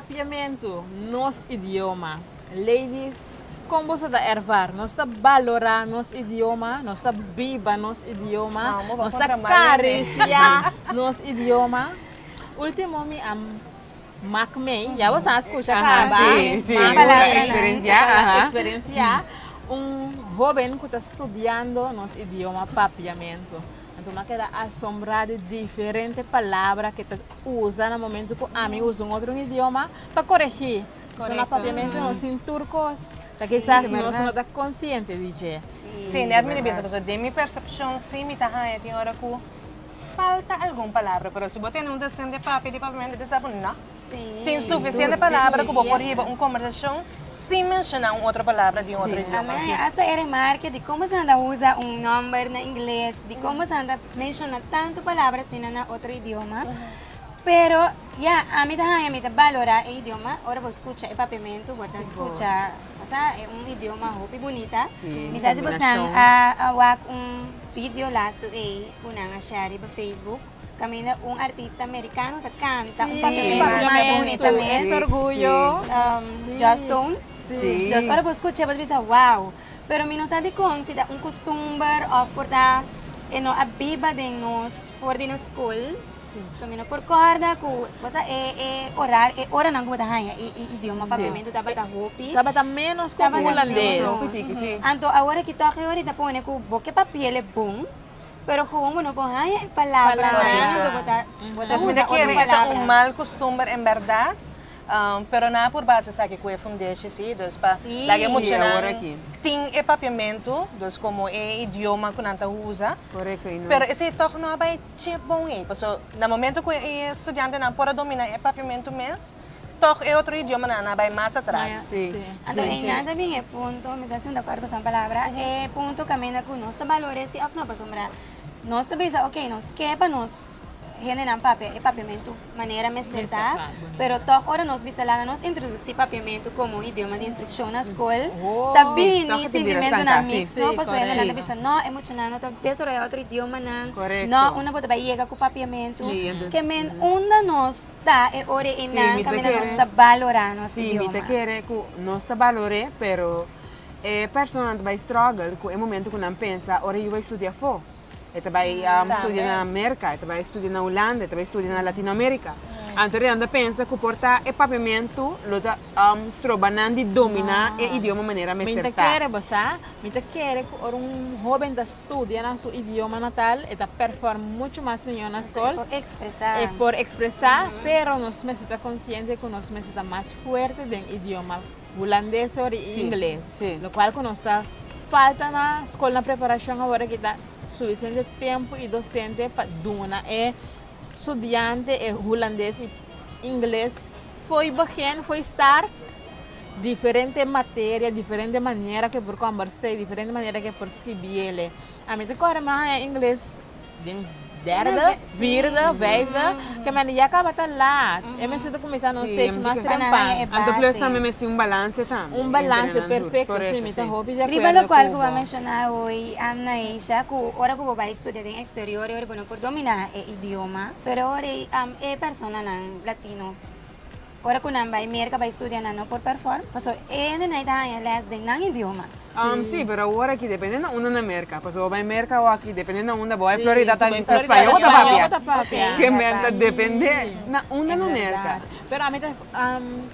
papiamento, nos idioma. Ladies, como você está ervar? Nós está valorar nos idioma, nós está viva nos idioma, nós está cariciar nos idioma. Último mi Mac May, ya você escucha sí, experiencia. Joven que está estudiando nos idioma papiamento. Então, me queda assombrada de diferentes palavras que usa no momento que a mim usa outro idioma para corrigir. Isso papiamento nos em turcos, quizás nós não está consciente de isso. Sim, net me dice, pues de mi percepção, sim, me tá tem hora que falta alguma palavra, pero se você tem docente de papiamento, você sabe, não. Tem suficiente palavra que vou corrigir uma conversação sem mencionar outra palavra de outro idioma. Hasta eres marca de cómo se anda usa un nombre en inglés, de cómo se anda menciona tantas palabras en otro idioma. Pero ya, a mí también valora el idioma. Ahora vos escucha el papiamento, vos escucha, o sea, un idioma muy bonita. Me sabe vos a un video lazo una share por Facebook. Camina artista americano que canta un papiamento más bonito también. Es orgullo. Just Stone. Sí. Entonces, ahora vos escuchas, vos dices, wow. Pero mi no sabe con si da un costumbre of portar a viva de nos for de nos schools. So mi no por corda ku basta orar ora nang kumata haya idioma papiamento dapat hopi. Dapat menos com holandês. Anto agora que toque ahorita pone ku boque papel é bom. Pero como no con haya palabras. Entonces, me quiere un mal costumbre en verdad. Pero nada por base sa que é fundeixe sim, dus pa lagi mo siya ting e papiamento, dus como e idioma que nanta usa. Correcto. Pero esse toque não vai chip bom e, so na momento que o estudante não pode dominar e papiamento mes, toque é outro idioma não vai mais atrás. Sim. Então, nada bem é ponto, me está sendo de acordo com essa palavra, é ponto caminha com nossa valores e não para sombra. Nós também, ok, nós quepa nós generan papiamento maneira mestreta, pero toh ora nos bisalaga nos introduzir papiamento como idioma de instrução na escola. Também ni sentimento na mismo, paso ela nada bisa no emocional, no tesoro é outro idioma na. No, una bota vai chegar com papiamento. Que men una nos dá é ora ina, também nos está valorando nosso idioma. Sim, me quer que nós está valore, pero persona vai struggle com o momento que não pensa, ora eu vou estudar fora. Ito vai estudar na América, ito vai estudar na Holanda, ito vai estudar na Latinoamérica. Antes anda pensa que porta e papiamento lo da strobanan di domina e idioma maneira mesterta. Minta quer basa, minta quer que jovem da estudia na seu idioma natal e performa muito mais melhor na escola. Por expressar, pero nós necessita consciente que nós necessita mais forte do idioma holandês ou inglês. Lo qual que nós está falta na escola na preparação agora que está suficiente tempo e docente para dar estudante holandês e inglês foi bacana, foi start diferente matéria, diferente maneira que por conversar, diferente maneira que por escrever. A mim agora mais inglês derde, vierde, vijfde, que me já acaba tá lá. Eu me sinto começar no stage mais trempado. Então plus também me tem balance também. Balance perfeito, sim, me tá hobby já. Riba lo qual que vou mencionar hoje, amna Aisha, que ora que vou vai estudar em exterior, ora bueno por dominar o idioma, pero ora é persona nan latino. Ora que não vai merca vai estudar não por perform, paso ele não está em les de nang idioma. Sim, pero agora aqui dependendo onde na América, paso vai merca ou aqui dependendo onde vai Florida tá em espanhol ou papia. Que merda depende na onde na América. Pero a mí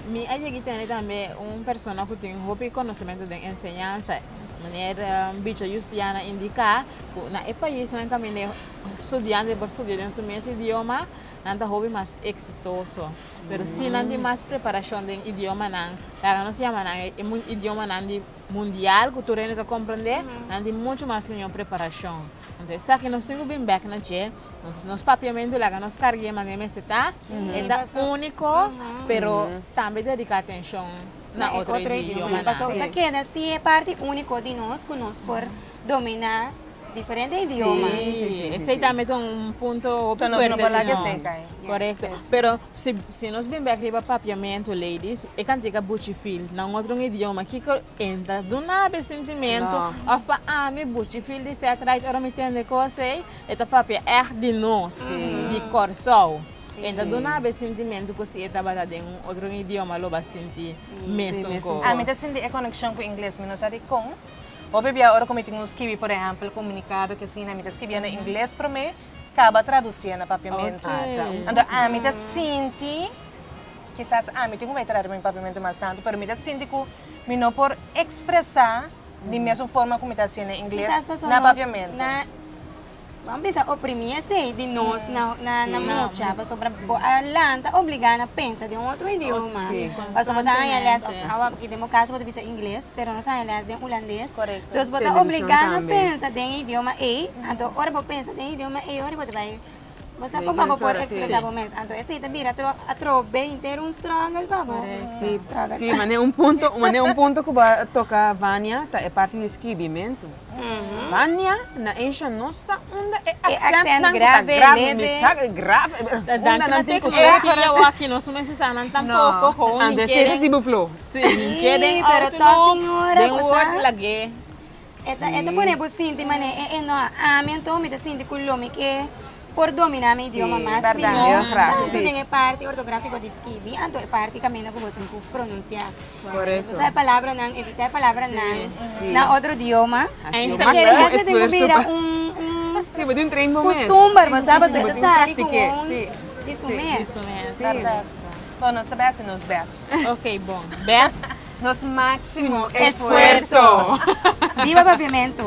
me ha llegado também persona que tem hobby conhecimento de enseñanza. Maneira bicho Justiana indica que na país não caminho estudante por estudar em seu mesmo idioma não tá hobby mais exitoso. Pero se não tem mais preparação de idioma não se chama não idioma não de mundial que tu ainda compreender não tem muito mais melhor preparação. Então se aqui nós temos bem back na che nos papiamento lá nós carregamos maneira está é único, pero também dedicar atenção na outro idioma. Paso queda se é parte único de nós que nós por dominar diferentes idiomas. Sí, ese también es un punto fuerte. Correcto. Pero si nos vemos aquí para papiamento, ladies, é cantiga buchifil, não outro idioma que entra do nada sentimento, of me buchifil de se atrás, ora me entende coisa, eta papia é de nós, de coração. Então, do nada, sentimento que você está batendo em outro idioma, lo vai sentir mesmo. A mim, eu sinto a conexão com o inglês, mas não sei como. Ou bebê, a hora que eu escrevi, por exemplo, comunicado que assim, a mim escrevi em inglês para mim, acaba traduzindo no papiamento. Então, a mim sinto, quizás a mim vai trazer meu papiamento mais santo, mas a mim sinto que eu não por expressar da mesma forma como está sendo em inglês na papiamento. Vamos pensar, oprimir esse de nós na mucha, para sobre a lanta obrigar a pensar de um outro idioma. Para sobre dar aliás, aqui temos caso para pensar inglês, mas não sei aliás de holandês. Correto. Então, para obrigar a pensar de idioma E, então, ora para pensar de idioma E, ora para vai. Você como pode expressar o mês? Então, esse também a trobe inteiro um struggle, babo. Sim, mas é um ponto que vai tocar Vânia, é parte do escrevimento. Vânia, na encha nossa, onde é accent grave, leve. Grave. Não tem que eu aqui não sou necessário tampoco. Antes de receber flow. Sim, querem pero topping ora, den word lagi. Esta pone por sinti, mané, no, a mim então me sinti culomi que por dominar meu idioma mais, verdade, isso tem parte ortográfica de escrever, então é parte caminho que botam que pronunciar. Correto. Você a palavra não, evitar a palavra não, na outro idioma. Então, que tem que virar Sim, mas um treino costume, você sabe, você sabe como Isso mesmo. Verdade. Bom, nós sabemos nos best. Ok, bom. Best. Nos máximo esfuerzo. Viva papiamento.